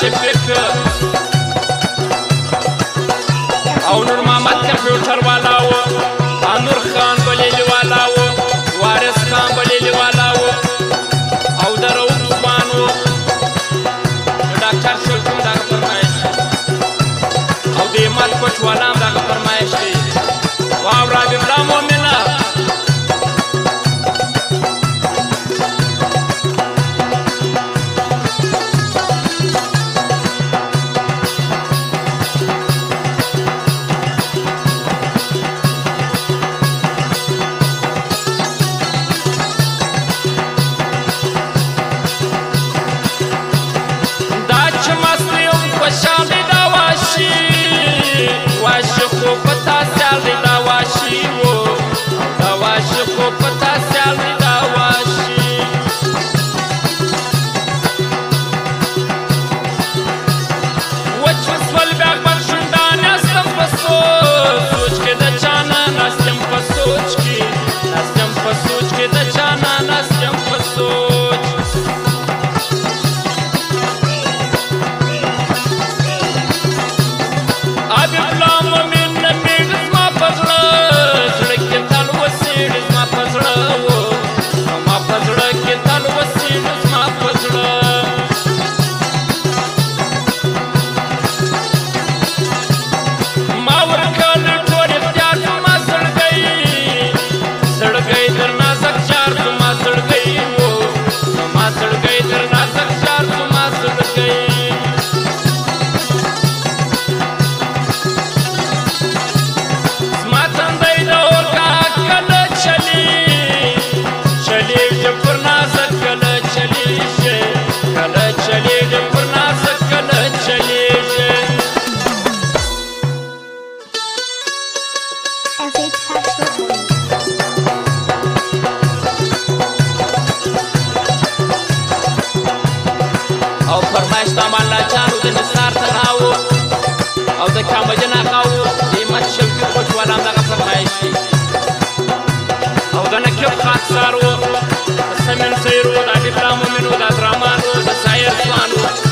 شفيك او نور محمد کمپیوټر والا و انور خان بلیلی والا و وارث خان بلیلی والا و او درو عثمان و ډاکټر شلتون دا فرمایش او د مات کوچ والا دا فرمایش دی واو را دې الله مؤمنه شایسته مالا جان و د نثار تنها و او د کامجن آقا و د همت شوقي خوشواله همدغه فرمایش دی او د نقیب خاکسار و د سمین سیر و د الف لام مین و د عبدالرحمن و د سایر ځوان و